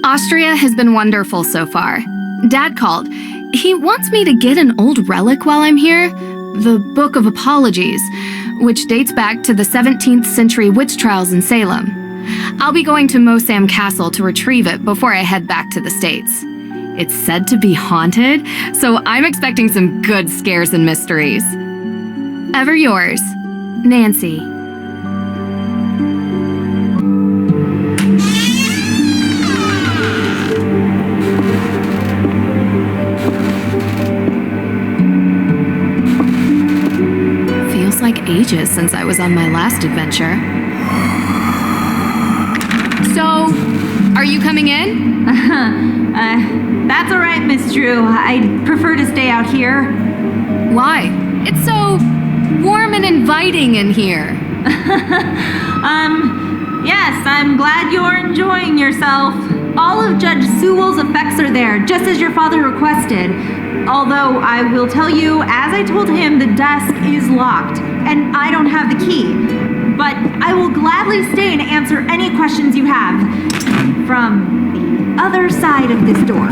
Austria has been wonderful so far. Dad called. He wants me to get an old relic while I'm here, the Book of Apologies, which dates back to the 17th century witch trials in Salem. I'll be going to Mosam Castle to retrieve it before I head back to the States. It's said to be haunted, so I'm expecting some good scares and mysteries. Ever yours, Nancy. Feels like ages since I was on my last adventure. So, are you coming in? That's all right, Miss Drew. I'd prefer to stay out here. Why? It's so warm and inviting in here. Yes, I'm glad you're enjoying yourself. All of Judge Sewell's effects are there, just as your father requested. Although, I will tell you, as I told him, the desk is locked, and I don't have the key. But I will gladly stay and answer any questions you have from the other side of this door.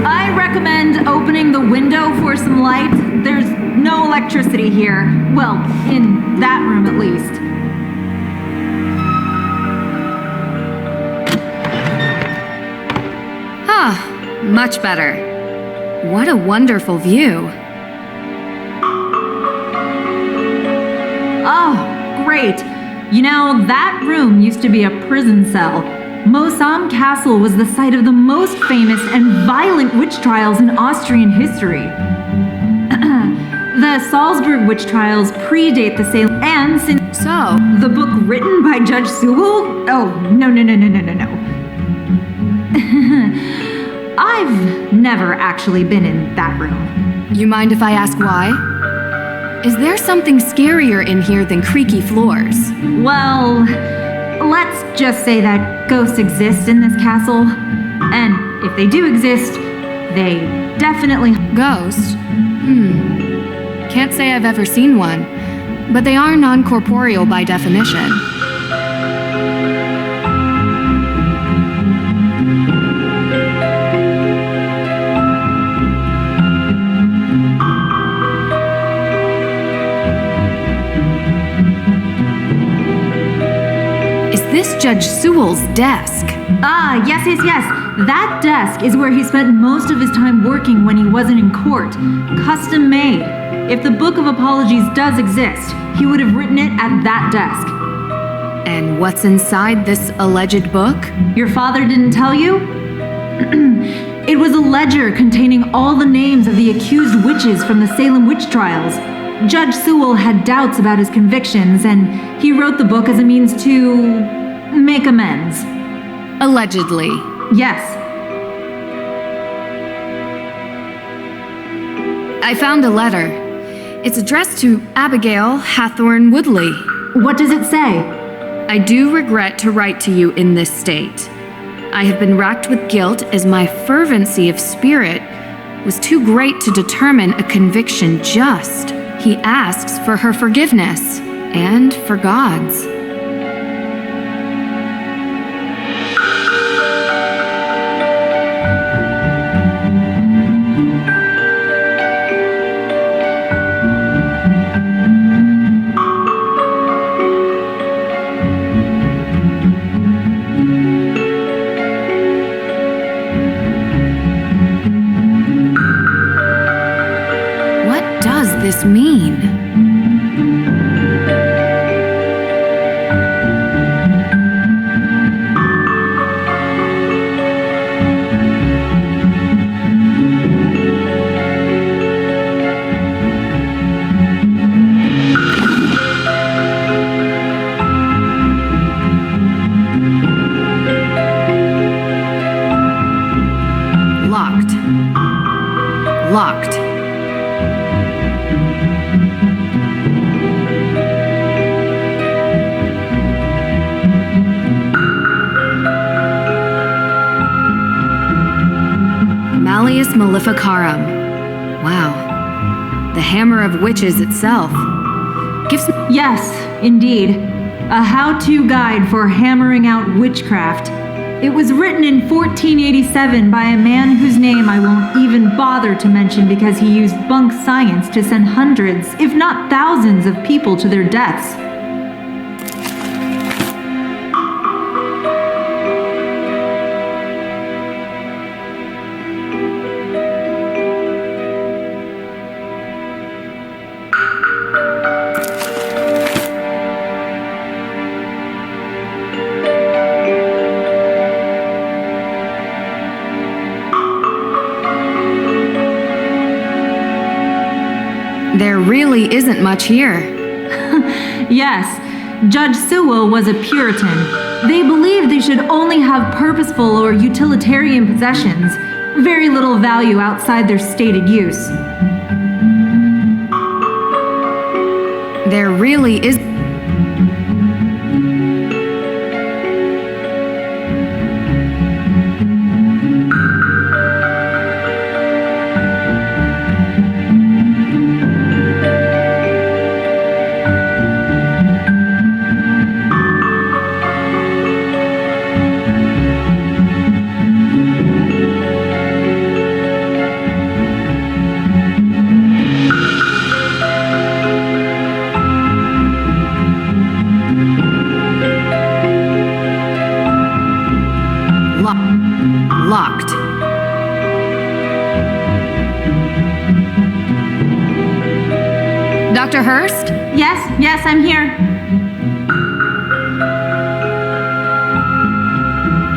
I recommend opening the window for some light. There's no electricity here. Well, in that room at least. Much better. What a wonderful view. Oh, great. You know, that room used to be a prison cell. Mosam Castle was the site of the most famous and violent witch trials in Austrian history. The Salzburg witch trials predate the Salem, and since the book written by Judge Sewell? Oh, no. I've never actually been in that room. You mind if I ask why? Is there something scarier in here than creaky floors? Well, let's just say that ghosts exist in this castle. And if they do exist, they definitely... Ghosts? Can't say I've ever seen one, but they are non-corporeal by definition. Is this Judge Sewell's desk? Ah, yes. That desk is where he spent most of his time working when he wasn't in court. Custom made. If the Book of Apologies does exist, he would have written it at that desk. And what's inside this alleged book? Your father didn't tell you? It was a ledger containing all the names of the accused witches from the Salem witch trials. Judge Sewell had doubts about his convictions, and he wrote the book as a means to make amends. Allegedly. Yes. I found a letter. It's addressed to Abigail Hathorne Woodley. What does it say? I do regret to write to you in this state. I have been racked with guilt as my fervency of spirit was too great to determine a conviction just. He asks for her forgiveness and for God's. This mean? Locked. Malleus Maleficarum. Wow. The Hammer of Witches itself. Gives me... Yes, indeed. A how-to guide for hammering out witchcraft. It was written in 1487 by a man whose name I won't even bother to mention because he used bunk science to send hundreds, if not thousands, of people to their deaths. There really isn't much here. Yes, Judge Sewell was a Puritan. They believed they should only have purposeful or utilitarian possessions, very little value outside their stated use. There really is. Locked. Dr. Hurst? Yes, I'm here.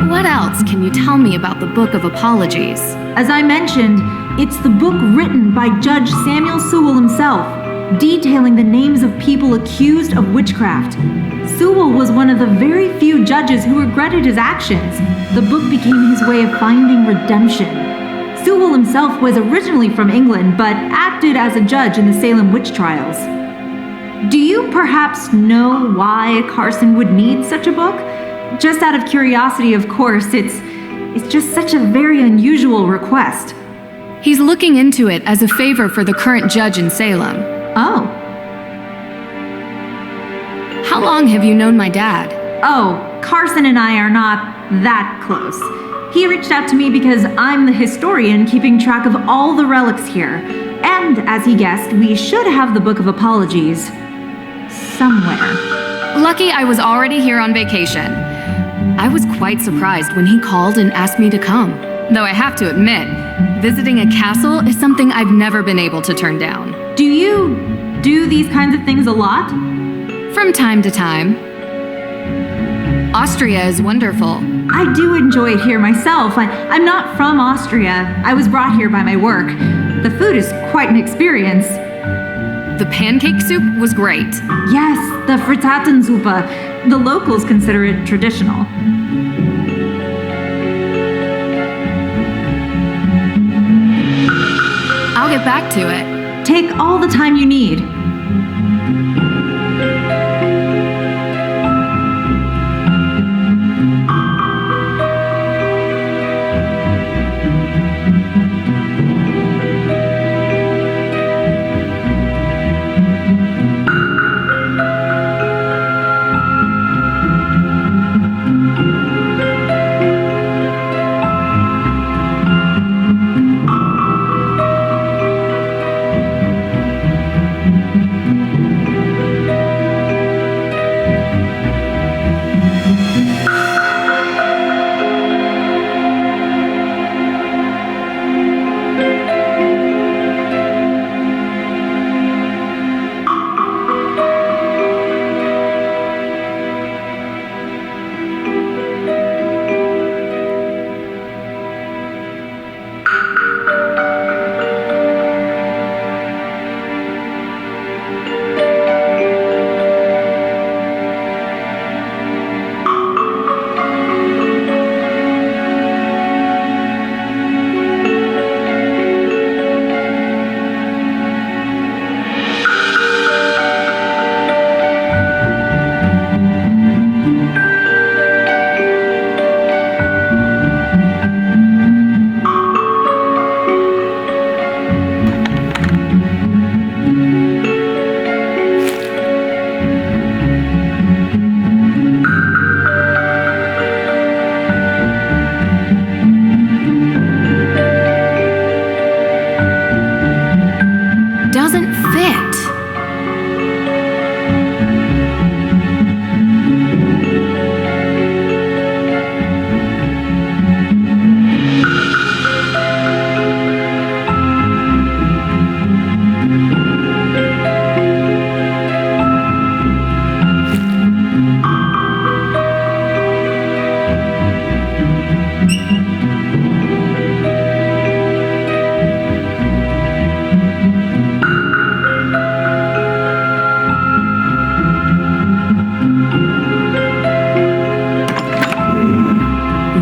What else can you tell me about the Book of Apologies? As I mentioned, it's the book written by Judge Samuel Sewell himself, detailing the names of people accused of witchcraft. Sewell was one of the very few judges who regretted his actions. The book became his way of finding redemption. Sewell himself was originally from England, but acted as a judge in the Salem witch trials. Do you perhaps know why Carson would need such a book? Just out of curiosity, of course, it's just such a very unusual request. He's looking into it as a favor for the current judge in Salem. Oh. How long have you known my dad? Oh, Carson and I are not that close. He reached out to me because I'm the historian keeping track of all the relics here. And, as he guessed, we should have the Book of Apologies somewhere. Lucky I was already here on vacation. I was quite surprised when he called and asked me to come. Though I have to admit, visiting a castle is something I've never been able to turn down. Do you do these kinds of things a lot? From time to time. Austria is wonderful. I do enjoy it here myself. I'm not from Austria. I was brought here by my work. The food is quite an experience. The pancake soup was great. Yes, the Frittatensuppe. The locals consider it traditional. I'll get back to it. Take all the time you need.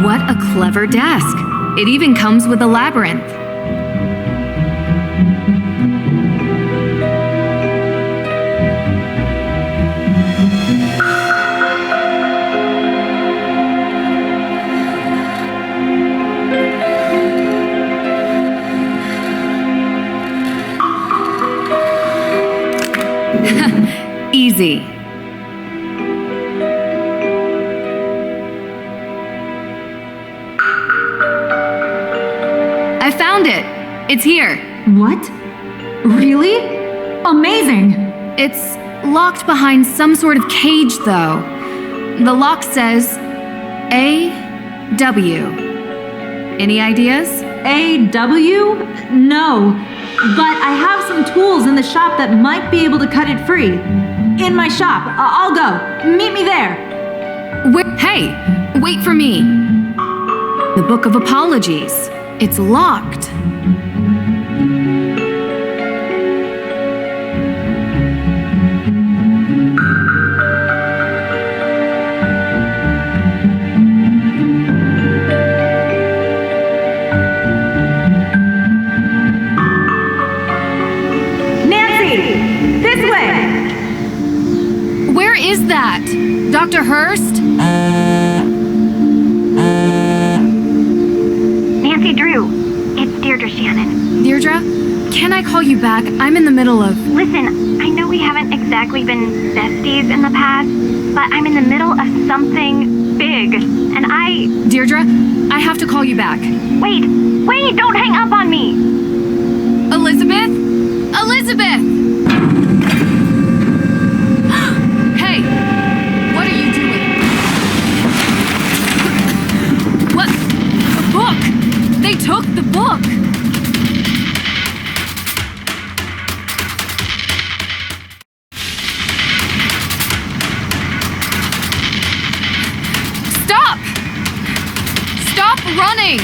What a clever desk. It even comes with a labyrinth. Easy. I found it. It's here. What? Really? Amazing! It's locked behind some sort of cage, though. The lock says A.W. Any ideas? A.W.? No. But I have some tools in the shop that might be able to cut it free. In my shop. I'll go. Meet me there. Hey, wait for me. The Book of Apologies. It's locked. Is that? Dr. Hurst? Nancy Drew, it's Deirdre Shannon. Deirdre, can I call you back? I'm in the middle of... Listen, I know we haven't exactly been besties in the past, but I'm in the middle of something big, and Deirdre, I have to call you back. Wait, don't hang up on me! Elizabeth? Elizabeth! They took the book! Stop! Stop running!